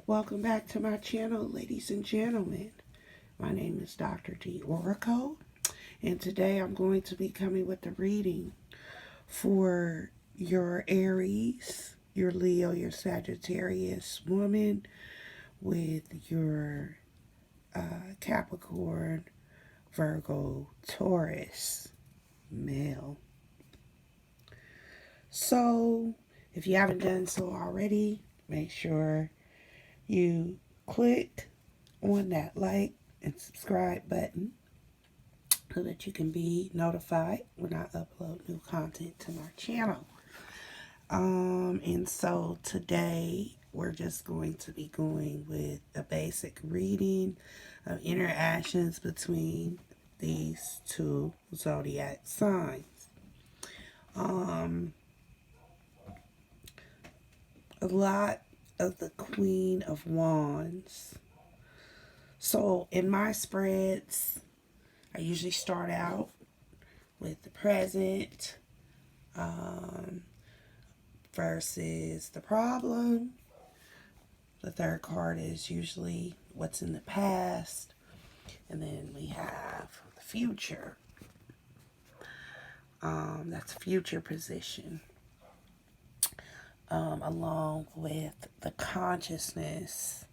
Welcome back to my channel, ladies and gentlemen. My name is Dr. D Oracle, and today I'm going to be coming with the reading for your Aries, your Leo, your Sagittarius woman with your Capricorn, Virgo, Taurus male. So, if you haven't done so already, make sure you click on that like and subscribe button so that you can be notified when I upload new content to my channel. And so today we're just going to be going with a basic reading of interactions between these two zodiac signs. A lot of the Queen of Wands. So in my spreads, I usually start out with the present versus the problem. The third card is usually what's in the past. And then we have the future. That's future position. Along with the consciousness.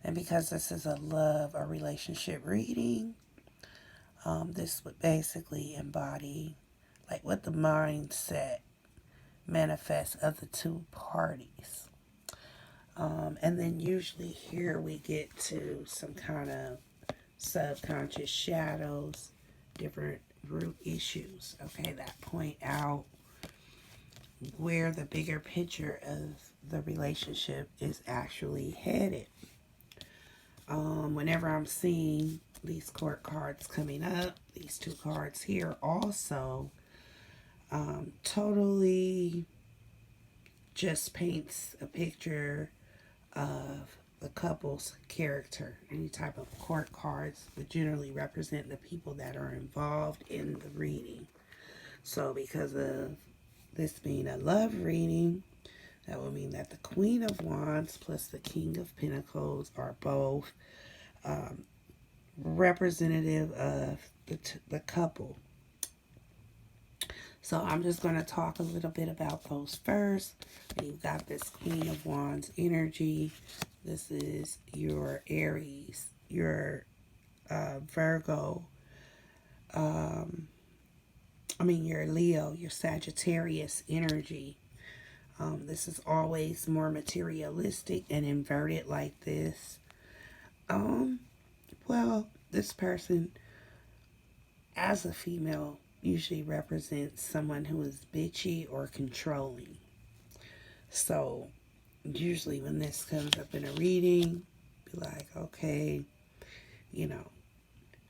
And because this is a love or relationship reading, this would basically embody like what the mindset manifests of the two parties. And then usually here we get to some kind of subconscious shadows, different root issues, okay, that point out where the bigger picture of the relationship is actually headed. Whenever I'm seeing these court cards coming up, these two cards here also totally just paints a picture of the couple's character. Any type of court cards would generally represent the people that are involved in the reading. So because of this being a love reading, that would mean that the Queen of Wands plus the King of Pentacles are both representative of the couple. So I'm just going to talk a little bit about those first. You've got this Queen of Wands energy. This is your Aries, your Virgo, your Leo, your Sagittarius energy. This is always more materialistic and inverted like this. Well, this person, as a female, usually represents someone who is bitchy or controlling. So, usually when this comes up in a reading, be like, okay,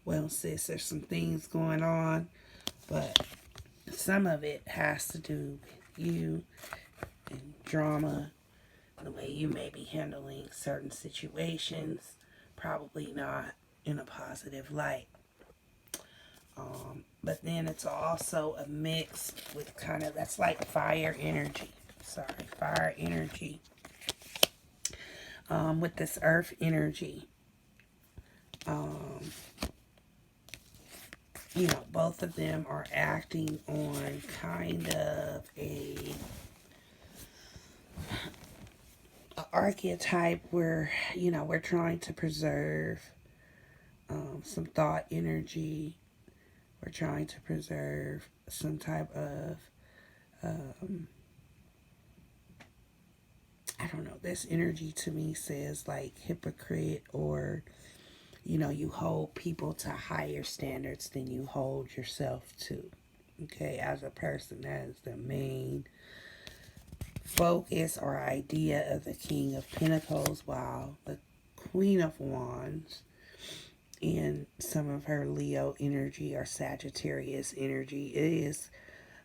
well, sis, there's some things going on, but some of it has to do with you and drama, the way you may be handling certain situations, probably not in a positive light. But then it's also a mix with kind of, that's like fire energy. Fire energy. With this earth energy. Both of them are acting on kind of a archetype where, we're trying to preserve some thought energy. We're trying to preserve some type of, I don't know, this energy to me says like hypocrite, or, you hold people to higher standards than you hold yourself to. Okay, as a person, that is the main focus or idea of the King of Pentacles, while the Queen of Wands in some of her Leo energy or Sagittarius energy is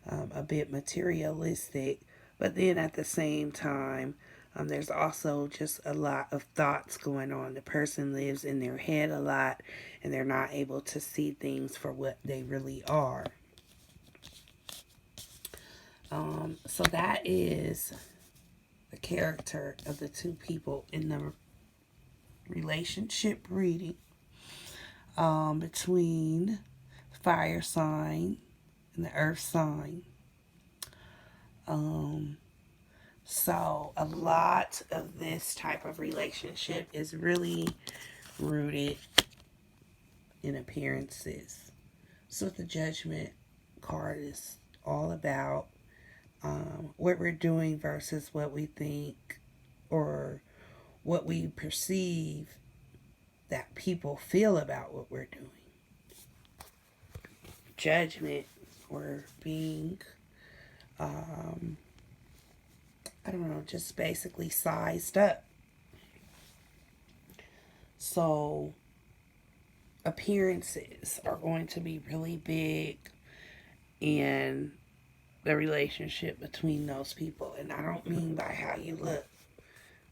a bit materialistic, but then at the same time, there's also just a lot of thoughts going on. The person lives in their head a lot, and they're not able to see things for what they really are. So that is the character of the two people in the relationship reading between fire sign and the earth sign. So a lot of this type of relationship is really rooted in appearances. So the judgment card is all about what we're doing versus what we think or what we perceive that people feel about what we're doing. Judgment or being, I don't know, just basically sized up. So appearances are going to be really big in the relationship between those people. And I don't mean by how you look,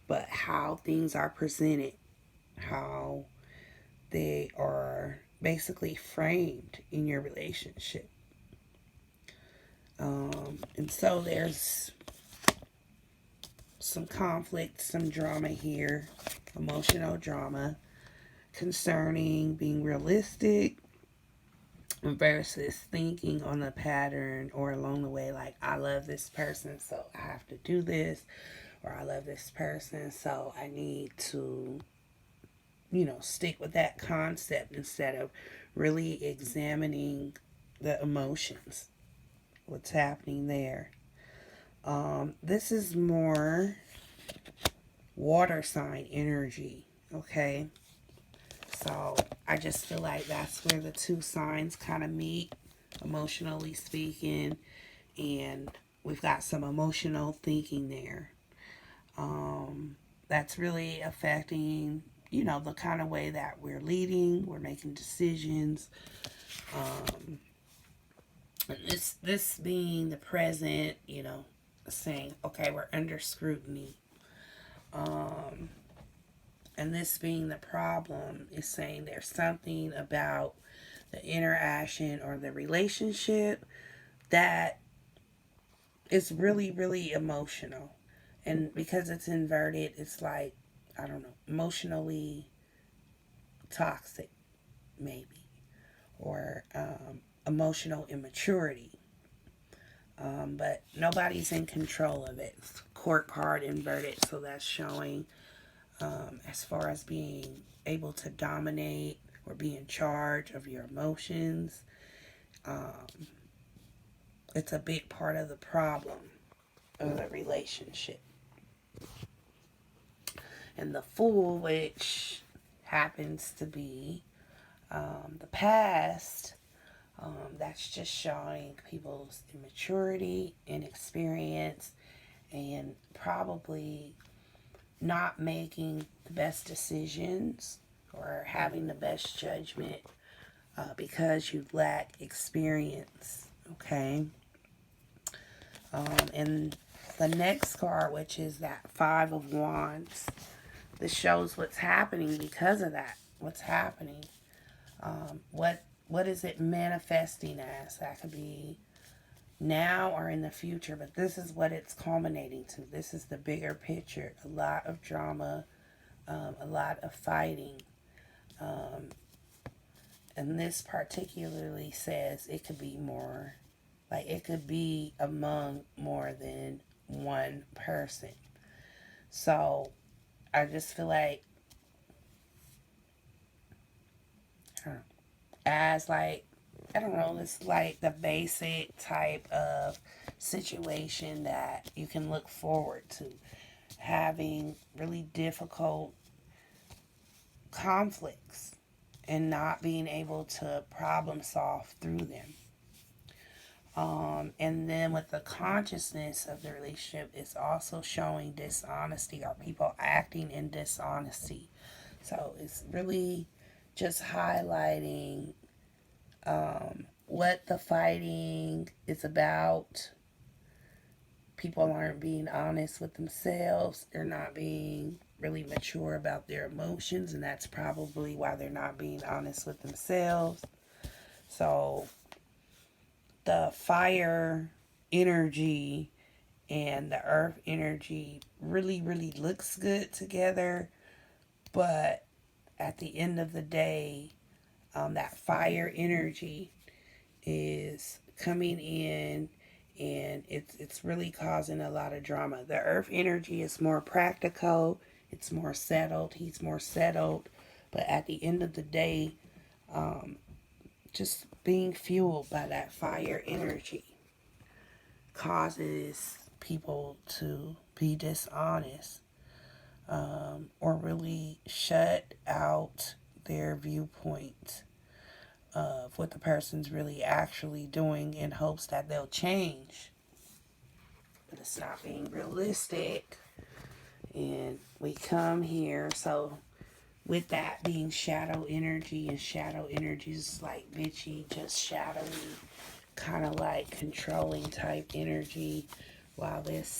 but how things are presented, how they are basically framed in your relationship. And so there's some conflict, some drama here, emotional drama concerning being realistic versus thinking on a pattern or along the way, like, I love this person, so I have to do this, or I love this person, so I need to, stick with that concept instead of really examining the emotions, what's happening there. This is more water sign energy, okay? So I just feel like that's where the two signs kind of meet, emotionally speaking, and we've got some emotional thinking there. That's really affecting, the kind of way that we're leading, we're making decisions. This being the present, saying, okay, we're under scrutiny. And this being the problem is saying there's something about the interaction or the relationship that is really, really emotional. And because it's inverted, it's like, I don't know, emotionally toxic, maybe, or emotional immaturity. But nobody's in control of it. It's court card inverted, so that's showing as far as being able to dominate or be in charge of your emotions. It's a big part of the problem of the relationship. And the Fool, which happens to be the past, that's just showing people's immaturity, inexperience, and probably not making the best decisions or having the best judgment because you lack experience, okay? And the next card, which is that Five of Wands, this shows what's happening because of that. What's happening? What is it manifesting as? That could be now or in the future, but this is what it's culminating to. This is the bigger picture. A lot of drama, a lot of fighting. And this particularly says it could be more, like it could be among more than one person. So I just feel like, as like, I don't know, it's like the basic type of situation that you can look forward to. Having really difficult conflicts and not being able to problem solve through them. And then with the consciousness of the relationship, it's also showing dishonesty or people acting in dishonesty. So it's really just highlighting what the fighting is about. People aren't being honest with themselves. They're not being really mature about their emotions, and that's probably why they're not being honest with themselves. So the fire energy and the earth energy really, really looks good together. But at the end of the day, that fire energy is coming in, and it's really causing a lot of drama. The earth energy is more practical, it's more settled, he's more settled. But at the end of the day, just being fueled by that fire energy causes people to be dishonest, or really shut out their viewpoint of what the person's really actually doing in hopes that they'll change. But it's not being realistic. And we come here, so with that being shadow energy, and shadow energy is like bitchy, just shadowy, kind of like controlling type energy, while this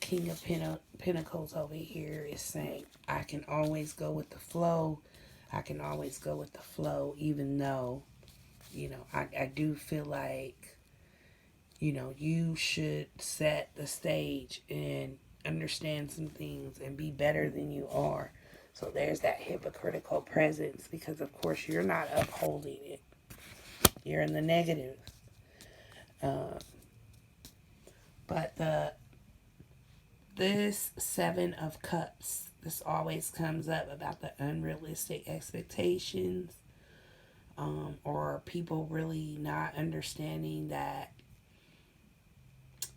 King of Pentacles over here is saying, I can always go with the flow. I can always go with the flow, even though, I do feel like, you should set the stage and understand some things and be better than you are. So there's that hypocritical presence, because of course you're not upholding it. You're in the negative. But this Seven of Cups, this always comes up about the unrealistic expectations, or people really not understanding that,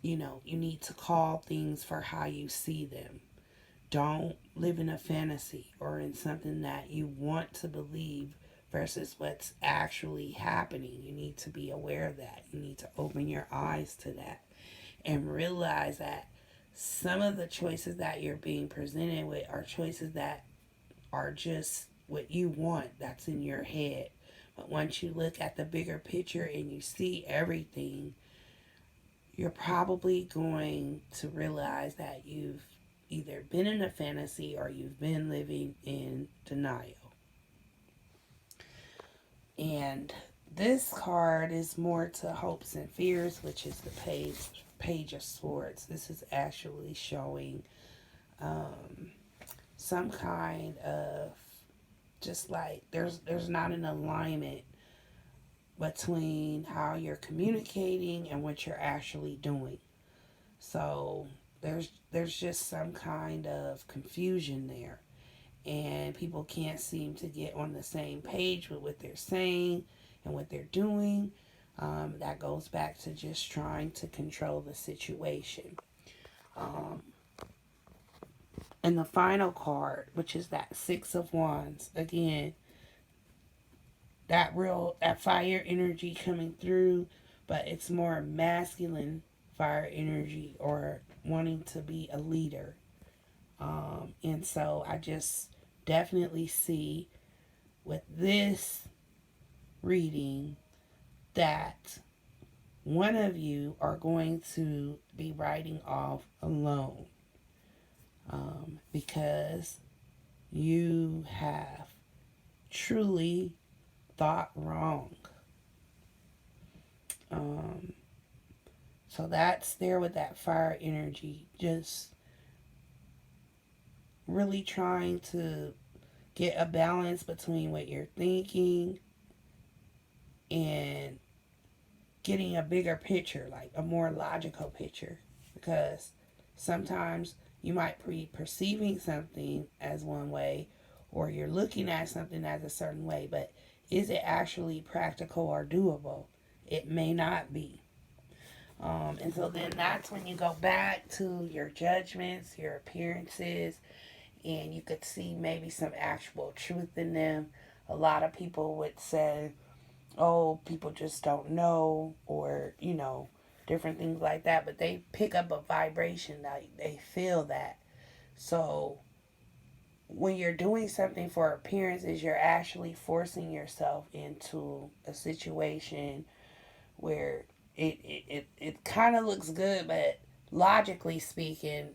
you need to call things for how you see them. Don't live in a fantasy or in something that you want to believe versus what's actually happening. You need to be aware of that. You need to open your eyes to that and realize that some of the choices that you're being presented with are choices that are just what you want, that's in your head. But once you look at the bigger picture and you see everything, you're probably going to realize that you've either been in a fantasy or you've been living in denial. And this card is more to hopes and fears, which is the Page of Swords. This is actually showing some kind of, just like there's not an alignment between how you're communicating and what you're actually doing. So there's just some kind of confusion there, and people can't seem to get on the same page with what they're saying and what they're doing. That goes back to just trying to control the situation. And the final card, which is that Six of Wands, again, that fire energy coming through, but it's more masculine fire energy, or wanting to be a leader. And so I just definitely see with this reading that one of you are going to be writing off alone, because you have truly thought wrong. So that's there with that fire energy, just really trying to get a balance between what you're thinking and getting a bigger picture, like a more logical picture. Because sometimes you might be perceiving something as one way, or you're looking at something as a certain way, but is it actually practical or doable? It may not be. And so then that's when you go back to your judgments, your appearances, and you could see maybe some actual truth in them. A lot of people would say, oh, people just don't know, or, different things like that. But they pick up a vibration, like they feel that. So when you're doing something for appearances, you're actually forcing yourself into a situation where it kind of looks good, but logically speaking,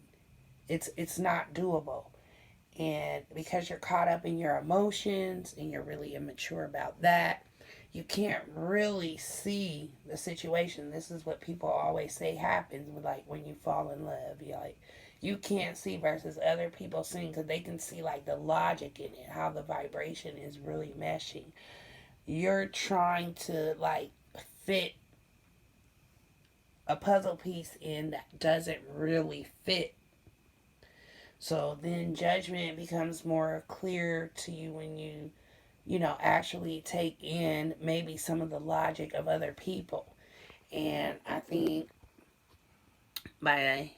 it's not doable. And because you're caught up in your emotions and you're really immature about that, you can't really see the situation. This is what people always say happens with, like, when you fall in love. you can't see versus other people seeing, because they can see like the logic in it, how the vibration is really meshing. You're trying to like fit a puzzle piece in that doesn't really fit. So then judgment becomes more clear to you when you know, actually take in maybe some of the logic of other people. And I think by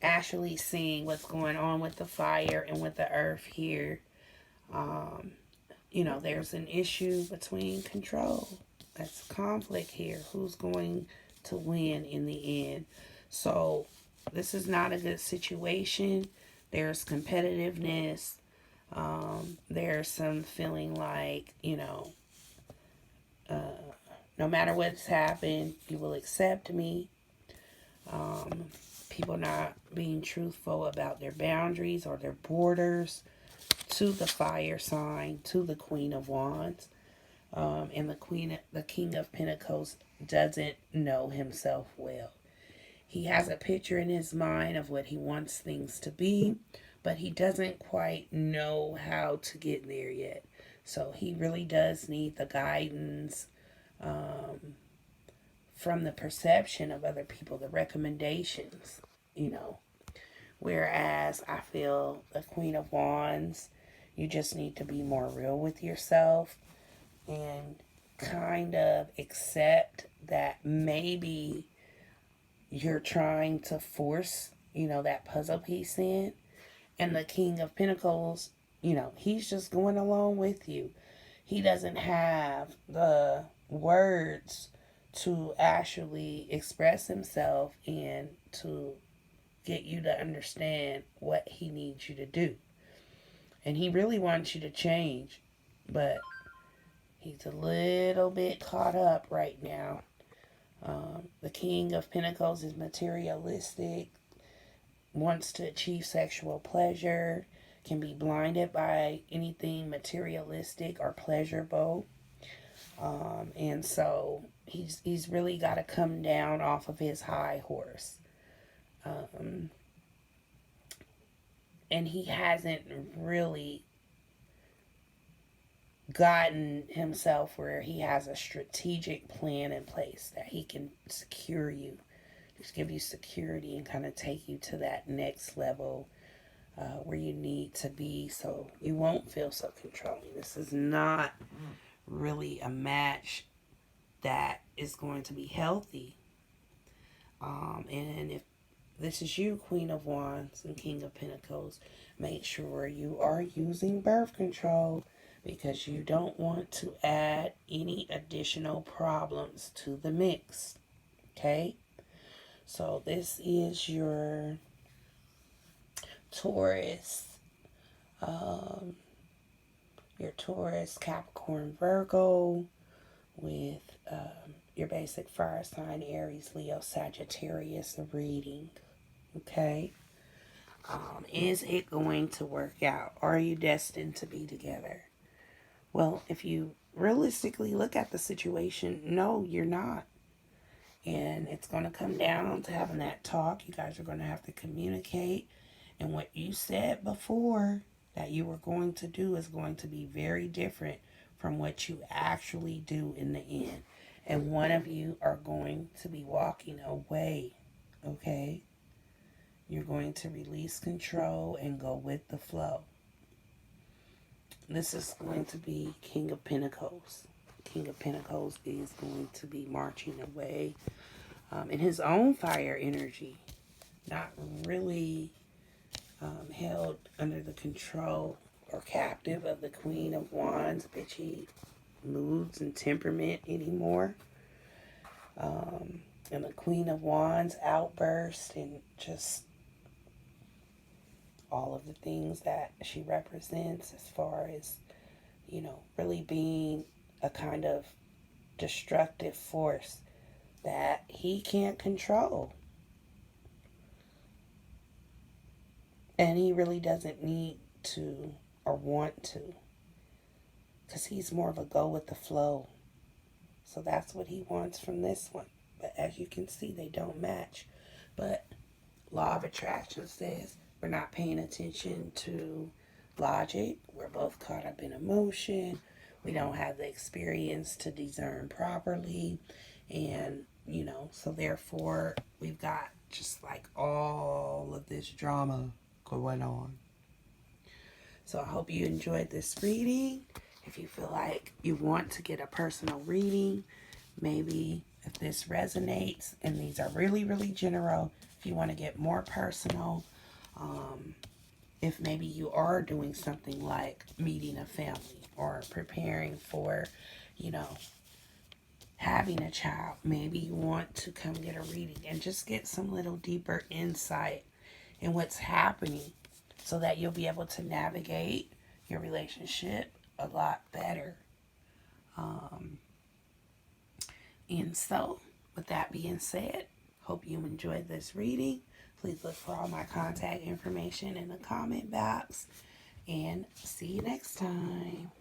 actually seeing what's going on with the fire and with the earth here, um, you know, there's an issue between control. That's conflict here. Who's going to win in the end? So this is not a good situation. There's competitiveness. There's some feeling like, you know, no matter what's happened, you will accept me. Um, People not being truthful about their boundaries or their borders to the fire sign, to the Queen of Wands. And the King of Pentacles doesn't know himself well. He has a picture in his mind of what he wants things to be, but he doesn't quite know how to get there yet. So he really does need the guidance from the perception of other people, the recommendations, you know. Whereas I feel the Queen of Wands, you just need to be more real with yourself and kind of accept that maybe you're trying to force, you know, that puzzle piece in. And the King of Pentacles, you know, he's just going along with you. He doesn't have the words to actually express himself and to get you to understand what he needs you to do. And he really wants you to change, but he's a little bit caught up right now. The King of Pentacles is materialistic, wants to achieve sexual pleasure, can be blinded by anything materialistic or pleasurable. And so he's really got to come down off of his high horse. And he hasn't really gotten himself where he has a strategic plan in place that he can secure you, just give you security and kind of take you to that next level where you need to be, so you won't feel so controlling. This is not really a match that is going to be healthy. And if this is you, Queen of Wands and King of Pentacles, make sure you are using birth control, because you don't want to add any additional problems to the mix. Okay? So this is your Taurus, Capricorn, Virgo, with your basic fire sign, Aries, Leo, Sagittarius reading. Okay? Is it going to work out? Are you destined to be together? Well, if you realistically look at the situation, no, you're not. And it's going to come down to having that talk. You guys are going to have to communicate. And what you said before that you were going to do is going to be very different from what you actually do in the end. And one of you are going to be walking away. Okay? You're going to release control and go with the flow. This is going to be King of Pentacles. King of Pentacles is going to be marching away in his own fire energy, not really held under the control or captive of the Queen of Wands, bitchy moods and temperament anymore. And the Queen of Wands outburst and just all of the things that she represents as far as, you know, really being a kind of destructive force that he can't control. And he really doesn't need to or want to, because he's more of a go with the flow. So that's what he wants from this one. But as you can see, they don't match. But law of attraction says we're not paying attention to logic. We're both caught up in emotion. We don't have the experience to discern properly. And, so therefore we've got just like all of this drama going on. So I hope you enjoyed this reading. If you feel like you want to get a personal reading, maybe if this resonates, and these are really, really general, if you want to get more personal, if maybe you are doing something like meeting a family or preparing for, having a child, maybe you want to come get a reading and just get some little deeper insight in what's happening so that you'll be able to navigate your relationship a lot better. And so, with that being said, hope you enjoyed this reading. Please look for all my contact information in the comment box. And see you next time.